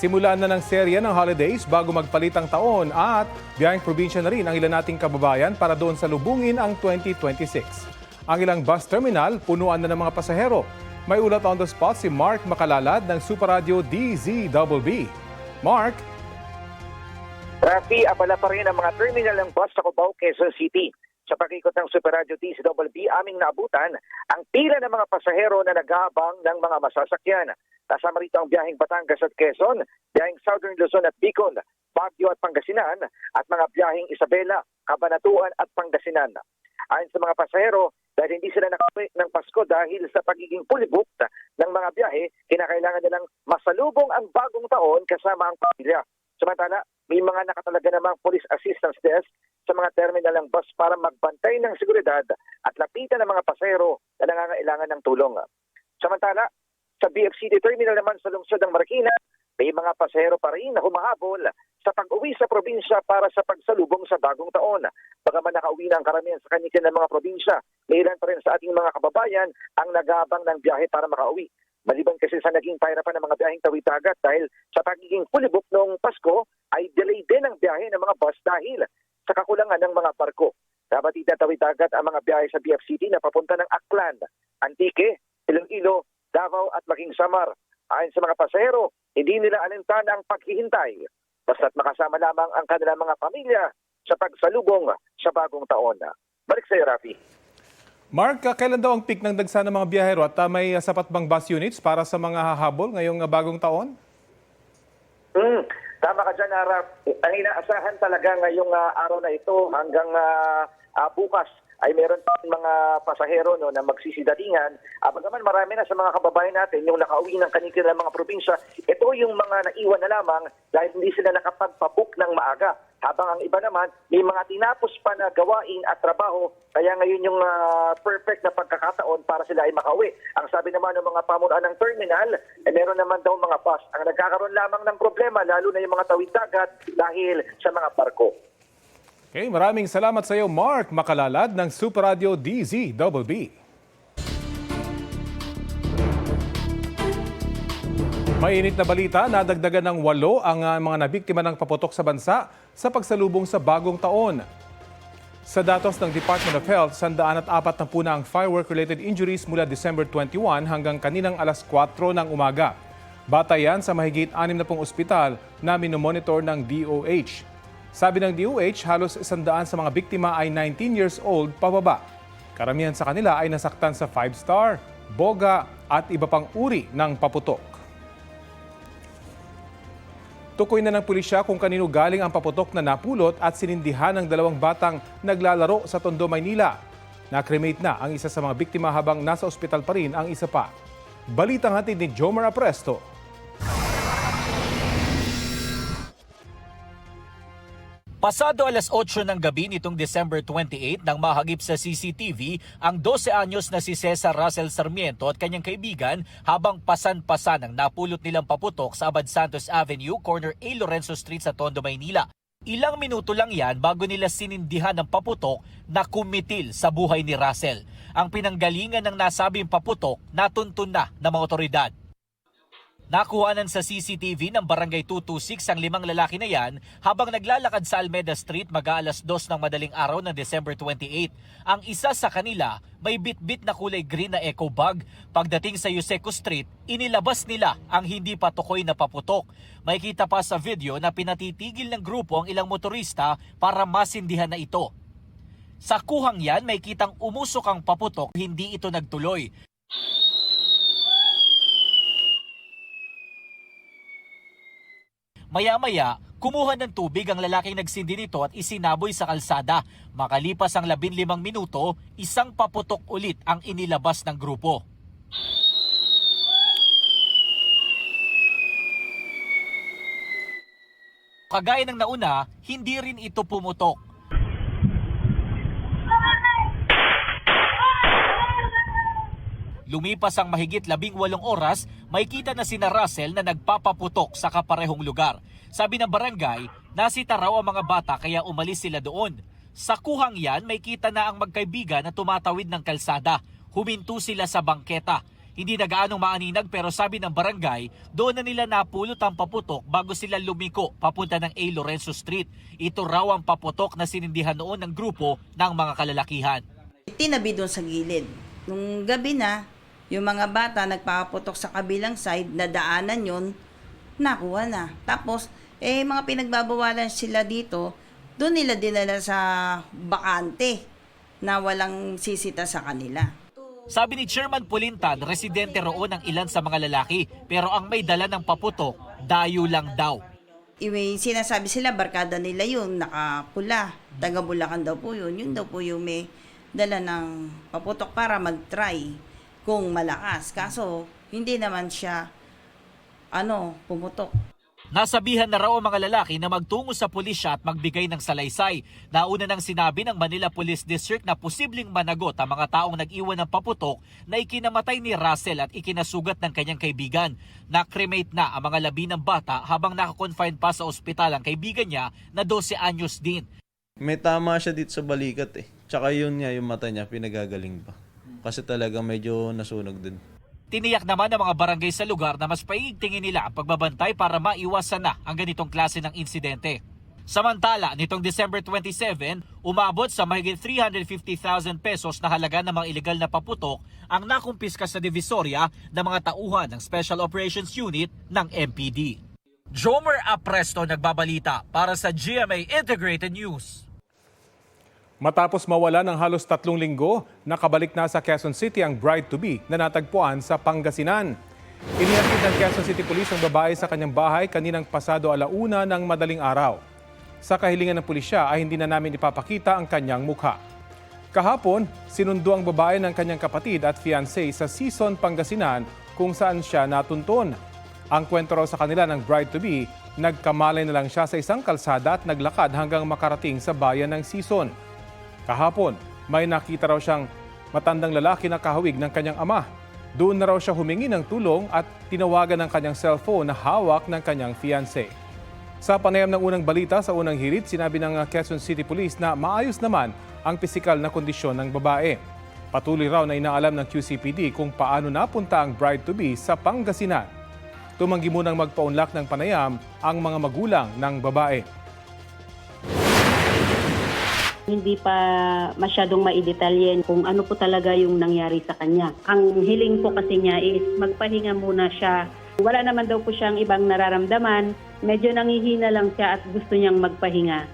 Simulaan na ng serye ng holidays bago magpalit ang taon at biyaheng probinsya na rin ang ilan nating kababayan para doon salubungin ang 2026. Ang ilang bus terminal punuan na ng mga pasahero. May ulat on the spot si Mark Makalalad ng Super Radio DZBB. Mark? Rafi, abala pa rin ang mga terminal ng bus sa Cubao, Quezon City. Sa pag-ikot ng Super Radio DZBB, aming naabutan ang pila ng mga pasahero na nag-aabang ng mga masasakyan. Kasama rito ang biyaheng Batangas at Quezon, biyaheng Southern Luzon at Bicol, Baguio at Pangasinan, at mga biyaheng Isabela, Cabanatuan at Pangasinan. Ayon sa mga pasahero, dahil hindi sila nakauwi ng Pasko dahil sa pagiging fully booked ng mga biyahe, kinakailangan nilang masalubong ang bagong taon kasama ang pamilya. Samantala, may mga nakatalaga namang police assistance desk sa mga terminal ng bus para magbantay ng seguridad at lapitan ng mga pasahero na nangangailangan ng tulong. Samantala, sa BFCD terminal naman sa lungsod ng Marikina, may mga pasahero pa rin na humahabol sa pag-uwi sa probinsya para sa pagsalubong sa bagong taon. Bagaman nakauwi na ang karamihan sa kanikin ng mga probinsya, may ilan pa rin sa ating mga kababayan ang nag-aabang ng biyahe para makauwi. Maliban kasi sa naging pahirapan ng mga biyaheng tawid dagat dahil sa pagiging fully booked noong Pasko, ay delay din ang biyahe ng mga bus dahil sa kakulangan ng mga barko. Dapat itatawid dagat ang mga biyahe sa BFCD na papunta ng Aklan, Antique, Iloilo, Davao at maging Samar. Ayon sa mga pasahero, hindi nila alintana ang paghihintay basta't makasama lamang ang kanilang mga pamilya sa pagsalubong sa bagong taon. Balik sa iyo, Rafi. Mark, kailan daw ang peak ng dagsa ng mga biyahero at may sapat bang bus units para sa mga hahabol ngayong bagong taon? Tama ka dyan, Raf. Ang inaasahan talaga ngayong araw na ito hanggang bukas ay meron pa mga pasahero na magsisidatingan. Bagaman marami na sa mga kababayan natin yung nakauwi ng kanilang mga probinsya, ito yung mga naiwan na lamang dahil hindi sila nakapagpabook ng maaga. Habang ang iba naman, may mga tinapos pa na gawain at trabaho, kaya ngayon yung perfect na pagkakataon para sila ay makauwi. Ang sabi naman ng mga pamunuan ng terminal, meron naman daw mga bus. Ang nagkakaroon lamang ng problema, lalo na yung mga tawid dagat dahil sa mga barko. Okay, maraming salamat sa iyo, Mark Makalalad ng Super Radio DZBB. Mainit na balita, nadagdagan ng 8 ang mga nabiktima ng paputok sa bansa sa pagsalubong sa bagong taon. Sa datos ng Department of Health, 140 na ang firework-related injuries mula December 21 hanggang kaninang alas 4 ng umaga. Batayan sa mahigit 60 ospital na minomonitor ng DOH. Sabi ng DOH, halos 100 sa mga biktima ay 19 years old pababa. Karamihan sa kanila ay nasaktan sa 5-star, boga at iba pang uri ng paputok. Tukoy na ng pulisya kung kanino galing ang paputok na napulot at sinindihan ng 2 batang naglalaro sa Tondo, Maynila. Na-cremate na ang isa sa mga biktima habang nasa ospital pa rin ang isa pa. Balitang hatid ni Jomar Apresto. Pasado alas 8 ng gabi nitong December 28 nang mahagip sa CCTV ang 12 anyos na si Cesar Russell Sarmiento at kanyang kaibigan habang pasan-pasan ang napulot nilang paputok sa Abad Santos Avenue, corner A. Lorenzo Street sa Tondo, Maynila. Ilang minuto lang yan bago nila sinindihan ng paputok na kumitil sa buhay ni Russell. Ang pinanggalingan ng nasabing paputok natuntun na ng mga otoridad. Nakuhanan sa CCTV ng Barangay 226 ang 5 lalaki na yan habang naglalakad sa Almeda Street mag-aalas 2 ng madaling araw ng December 28. Ang isa sa kanila may bitbit na kulay green na eco bag. Pagdating sa Yuseco Street, inilabas nila ang hindi patukoy na paputok. May kita pa sa video na pinatitigil ng grupo ang ilang motorista para masindihan na ito. Sa kuhang yan, may kitang umusok ang paputok, hindi ito nagtuloy. Maya-maya, kumuha ng tubig ang lalaking nagsindi nito at isinaboy sa kalsada. Makalipas ang 15 minuto, isang paputok ulit ang inilabas ng grupo. Kagaya ng nauna, hindi rin ito pumutok. Lumipas ang mahigit 18 oras, may kita na sina Russell na nagpapaputok sa kaparehong lugar. Sabi ng barangay, nasita raw ang mga bata kaya umalis sila doon. Sa kuhang yan, may kita na ang magkaibigan na tumatawid ng kalsada. Huminto sila sa bangketa. Hindi na gaanong maaninag pero sabi ng barangay, doon na nila napulot ang paputok bago sila lumiko papunta ng A. Lorenzo Street. Ito raw ang paputok na sinindihan noon ng grupo ng mga kalalakihan. Tinabi doon sa gilid. Nung gabi na, yung mga bata nagpapaputok sa kabilang side, na daanan yun, nakuha na. Tapos, mga pinagbabawalan sila dito, doon nila dinala sa bakante na walang sisita sa kanila. Sabi ni Chairman Pulintan, residente roon ang ilan sa mga lalaki pero ang may dala ng paputok, dayo lang daw. Sinasabi sila, barkada nila yun, nakapula, taga Bulacan daw po yun. Yun daw po yung may dala ng paputok para mag-try kung malakas. Kaso, hindi naman siya, pumutok. Nasabihan na raw ang mga lalaki na magtungo sa pulisya at magbigay ng salaysay. Nauna nang sinabi ng Manila Police District na posibleng managot ang mga taong nag-iwan ng paputok na ikinamatay ni Russell at ikinasugat ng kanyang kaibigan. Na-cremate na ang mga labi ng bata habang nakakonfine pa sa ospital ang kaibigan niya na 12 anyos din. May tama siya dito sa balikat eh. Tsaka yun nga, yung mata niya, pinagagaling pa. Kasi talaga medyo nasunog din. Tiniyak naman ng mga barangay sa lugar na mas paigtingin nila ang pagbabantay para maiwasan na ang ganitong klase ng insidente. Samantala, nitong December 27, umabot sa mahigit 350,000 pesos na halaga ng mga ilegal na paputok ang nakumpiska sa Divisoria ng mga tauhan ng Special Operations Unit ng MPD. Jomer Apresto nagbabalita para sa GMA Integrated News. Matapos mawala ng halos 3 linggo, nakabalik na sa Quezon City ang bride-to-be na natagpuan sa Pangasinan. Inihatid ng Quezon City Police ang babae sa kanyang bahay kaninang pasado 1:00 ng madaling araw. Sa kahilingan ng pulisya ay hindi na namin ipapakita ang kanyang mukha. Kahapon, sinundo ang babae ng kanyang kapatid at fiancé sa Sison, Pangasinan kung saan siya natuntun. Ang kwento raw sa kanila ng bride-to-be, nagkamalay na lang siya sa isang kalsada at naglakad hanggang makarating sa bayan ng Sison. Kahapon, may nakita raw siyang matandang lalaki na kahawig ng kanyang ama. Doon na raw siya humingi ng tulong at tinawagan ng kanyang cellphone na hawak ng kanyang fiancé. Sa panayam ng unang balita sa unang hirit, sinabi ng Quezon City Police na maayos naman ang pisikal na kondisyon ng babae. Patuloy raw na inaalam ng QCPD kung paano napunta ang bride-to-be sa Pangasinan. Tumanggi munang magpaunlak ng panayam ang mga magulang ng babae. Hindi pa masyadong maidetalyen kung ano po talaga yung nangyari sa kanya. Ang hiling po kasi niya is magpahinga muna siya. Wala naman daw po siyang ibang nararamdaman. Medyo nangihina lang siya at gusto niyang magpahinga.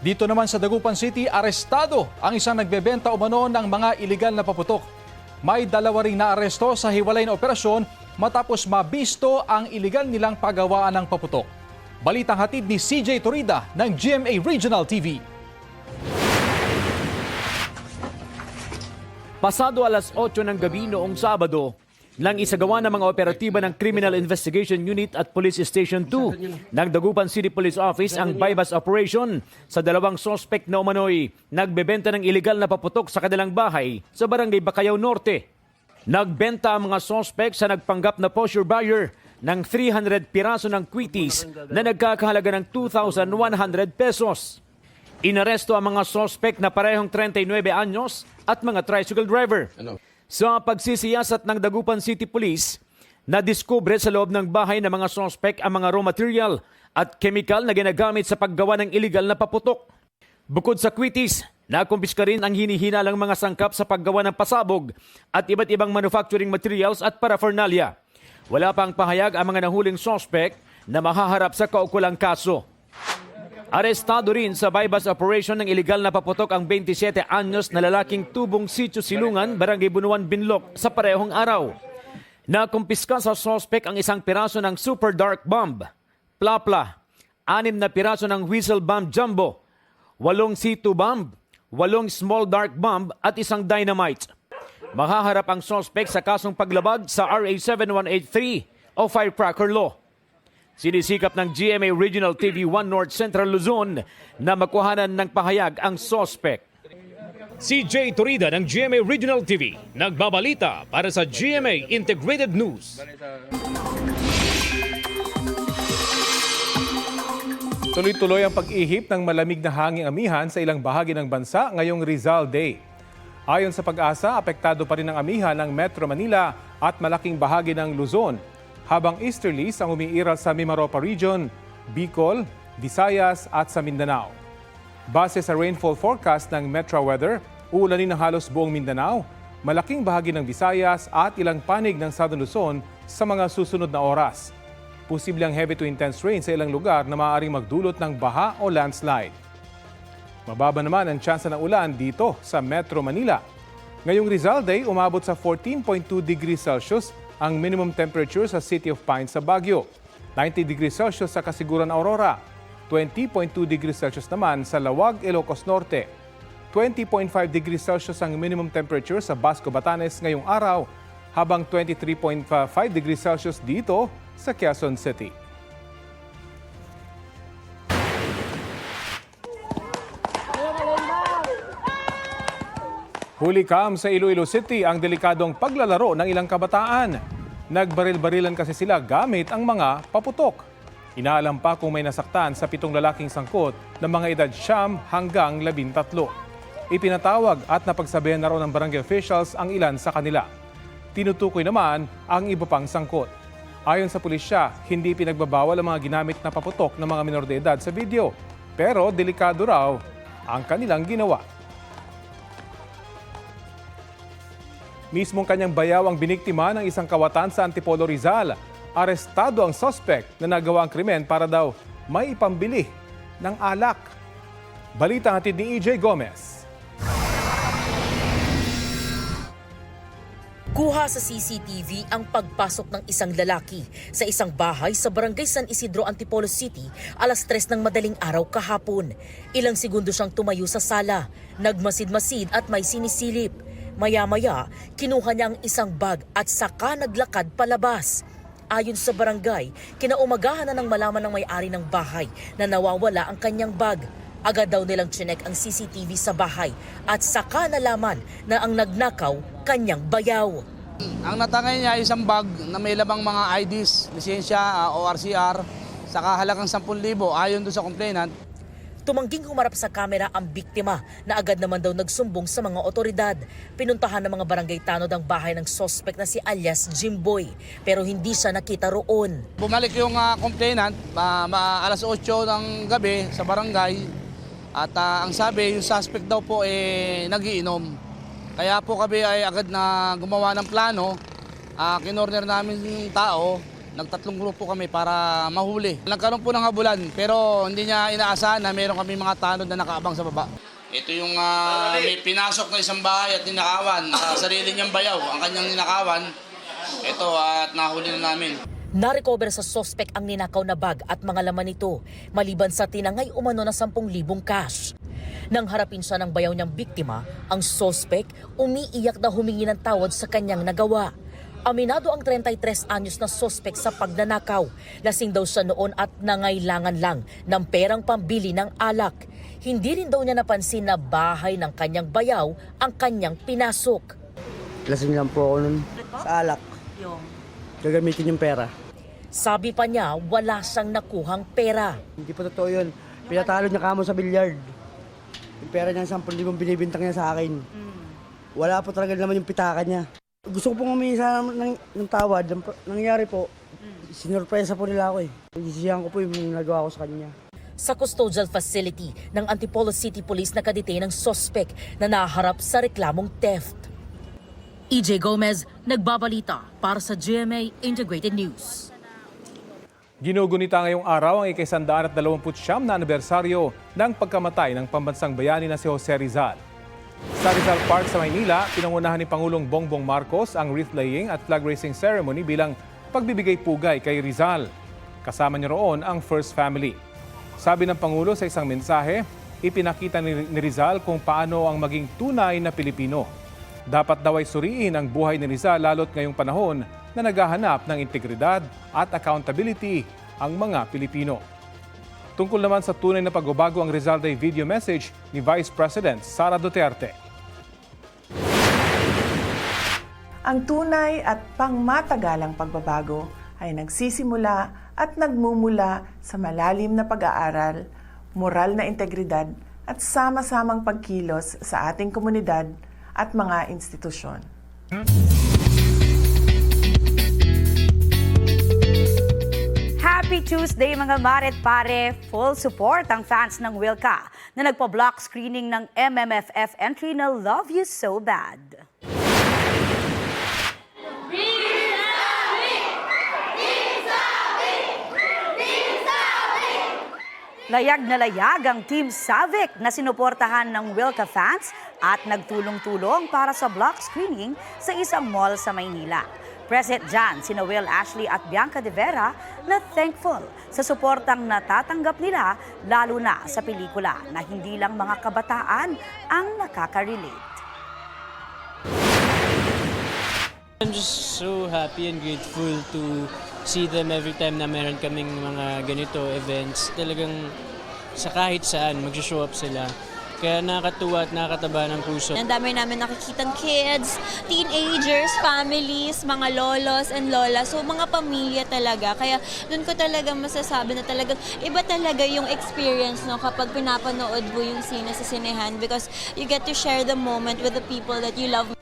Dito naman sa Dagupan City, arestado ang isang nagbebenta umano ng mga iligal na paputok. May 2 ring naaresto sa hiwalay na operasyon matapos mabisto ang iligal nilang paggawaan ng paputok. Balitang hatid ni CJ Torida ng GMA Regional TV. Pasado 8:00 ng gabi noong Sabado, nang isagawa ng mga operatiba ng Criminal Investigation Unit at Police Station 2 ng Dagupan City Police Office ang bypass operation sa 2 sospek na umano'y nagbebenta ng iligal na paputok sa kanilang bahay sa Barangay Bacayao Norte. Nagbenta ang mga sospek sa nagpanggap na posture buyer ng 300 piraso ng quitties na nagkakahalaga ng 2,100 pesos. Inaresto ang mga sospek na parehong 39 anyos at mga tricycle driver. Sa pagsisiyasat ng Dagupan City Police, nadiskubre sa loob ng bahay ng mga sospek ang mga raw material at chemical na ginagamit sa paggawa ng iligal na paputok. Bukod sa quitties, nakumpiska rin ang hinihinalang mga sangkap sa paggawa ng pasabog at iba't ibang manufacturing materials at paraphernalia. Wala pang pahayag ang mga nahuling sospek na mahaharap sa kaukulang kaso. Arestado rin sa bypass operation ng iligal na paputok ang 27 anyos na lalaking tubong Sitio Silungan, Barangay Bunuan, Binlok sa parehong araw. Nakumpiska sa sospek ang 1 piraso ng super dark bomb, plapla, 6 na piraso ng whistle bomb jumbo, 8 C2 bomb, 8 small dark bomb at 1 dynamite. Mahaharap ang sospek sa kasong paglabag sa RA 7183 o firecracker law. Sinisikap ng GMA Regional TV 1 North Central Luzon na makuhanan ng pahayag ang sospek. CJ Torida ng GMA Regional TV, nagbabalita para sa GMA Integrated News. Tuloy-tuloy ang pag-ihip ng malamig na hanging amihan sa ilang bahagi ng bansa ngayong Rizal Day. Ayon sa Pag-asa, apektado pa rin ang amihan ng Metro Manila at malaking bahagi ng Luzon, habang easterlies ang umiiral sa Mimaropa Region, Bicol, Visayas at sa Mindanao. Base sa rainfall forecast ng Metro Weather, uulanin ng halos buong Mindanao, malaking bahagi ng Visayas at ilang panig ng Southern Luzon sa mga susunod na oras. Posible ang heavy to intense rain sa ilang lugar na maaaring magdulot ng baha o landslide. Mababa naman ang tsansa ng ulan dito sa Metro Manila. Ngayong Rizal Day, umabot sa 14.2 degrees Celsius ang minimum temperature sa City of Pines sa Baguio, 90 degrees Celsius sa Kasiguran, Aurora, 20.2 degrees Celsius naman sa Lawag, Ilocos Norte, 20.5 degrees Celsius ang minimum temperature sa Basco, Batanes ngayong araw, habang 23.5 degrees Celsius dito sa Quezon City. Hulikam sa Iloilo City ang delikadong paglalaro ng ilang kabataan. Nagbaril-barilan kasi sila gamit ang mga paputok. Inaalam pa kung may nasaktan sa 7 lalaking sangkot ng mga edad 9 hanggang 13. Ipinatawag at napagsabihan na raw ng barangay officials ang ilan sa kanila. Tinutukoy naman ang iba pang sangkot. Ayon sa pulisya, hindi pinagbabawal ang mga ginamit na paputok ng mga minor de edad sa video. Pero delikado raw ang kanilang ginawa. Mismong kanyang bayaw ang biniktima ng isang kawatan sa Antipolo, Rizal. Arestado ang suspect na nagawa ang krimen para daw may ipambili ng alak. Balita hatid ni EJ Gomez. Kuha sa CCTV ang pagpasok ng isang lalaki sa isang bahay sa Barangay San Isidro, Antipolo City, alas 3 ng madaling araw kahapon. Ilang segundo siyang tumayo sa sala, nagmasid-masid at may sinisilip. Maya-maya, kinuha niya ang isang bag at saka naglakad palabas. Ayon sa barangay, kinaumagahan na nang malaman ng may-ari ng bahay na nawawala ang kanyang bag. Agad daw nilang tsinek ang CCTV sa bahay at saka nalaman na ang nagnakaw kanyang bayaw. Ang natangay niya ay isang bag na may labang mga IDs, lisensya, ORCR, saka halagang 10,000 ayon doon sa complainant. Tumangging humarap sa kamera ang biktima na agad naman daw nagsumbong sa mga otoridad. Pinuntahan ng mga barangay tanod ang bahay ng suspect na si alias Jimboy, pero hindi siya nakita roon. Bumalik yung complainant alas 8 ng gabi sa barangay at ang sabi yung suspect daw po nagiinom. Kaya po kami ay agad na gumawa ng plano, kinorner namin yung tao. Nagtatlong grupo kami para mahuli. Nagkaroon po ng habulan pero hindi niya inaasahan na meron kami mga tanod na nakaabang sa baba. Ito yung may pinasok na isang bahay at ninakawan. Sarili niyang bayaw ang kanyang ninakawan. Ito at nahuli na namin. Narecover sa suspect ang ninakaw na bag at mga laman nito, maliban sa tinangay umano na 10,000 cash. Nang harapin siya ng bayaw niyang biktima, ang suspect umiiyak na humingi ng tawad sa kanyang nagawa. Aminado ang 33 anyos na suspect sa pagnanakaw. Lasing daw siya noon at nangailangan lang ng perang pambili ng alak. Hindi rin daw niya napansin na bahay ng kanyang bayaw ang kanyang pinasok. Lasing lang po ako nun sa alak. Gagamitin yung pera. Sabi pa niya, wala siyang nakuhang pera. Hindi po totoo yun. Pinatalo niya kamo sa bilyard. Yung pera niya 10,000 binibintang niya sa akin. Wala po talaga naman yung pitaka niya. Gusto ko pong humingi ng tawad. Nangyari po, sinurpresa po nila ako eh. Isisihan ko po yung nagawa ko sa kanya. Sa custodial facility ng Antipolo City Police nakadetain ang suspect na naharap sa reklamong theft. EJ Gomez, nagbabalita para sa GMA Integrated News. Ginugunita ngayong araw ang ika-129 na anibersaryo ng pagkamatay ng pambansang bayani na si Jose Rizal. Sa Rizal Park sa Maynila, pinangunahan ni Pangulong Bongbong Marcos ang wreath-laying at flag-raising ceremony bilang pagbibigay pugay kay Rizal. Kasama niya roon ang First Family. Sabi ng Pangulo sa isang mensahe, ipinakita ni Rizal kung paano ang maging tunay na Pilipino. Dapat daw ay suriin ang buhay ni Rizal lalo't ngayong panahon na naghahanap ng integridad at accountability ang mga Pilipino. Tungkol naman sa tunay na pagbabago ang Rizal Day video message ni Vice President Sara Duterte. Ang tunay at pangmatagalang pagbabago ay nagsisimula at nagmumula sa malalim na pag-aaral, moral na integridad at sama-samang pagkilos sa ating komunidad at mga institusyon. Happy Tuesday mga mare at pare! Full support ang fans ng Wilka na nagpa-block screening ng MMFF entry na Love You So Bad. Layag na layag ang Team Savic na sinuportahan ng Wilka fans at nagtulong-tulong para sa block screening sa isang mall sa Maynila. Present dyan sina Will Ashley at Bianca de Vera na thankful sa suportang natatanggap nila lalo na sa pelikula na hindi lang mga kabataan ang nakaka-relate. I'm just so happy and grateful to see them every time na meron kaming mga ganito events. Talagang sa kahit saan mag-show up sila. Kaya nakakatuwa at nakakataba ng puso. Ang dami namin nakikitang kids, teenagers, families, mga lolos and lolas. So mga pamilya talaga. Kaya doon ko talaga masasabi na talagang iba talaga yung experience no, kapag pinapanood mo yung sine sa sinehan because you get to share the moment with the people that you love.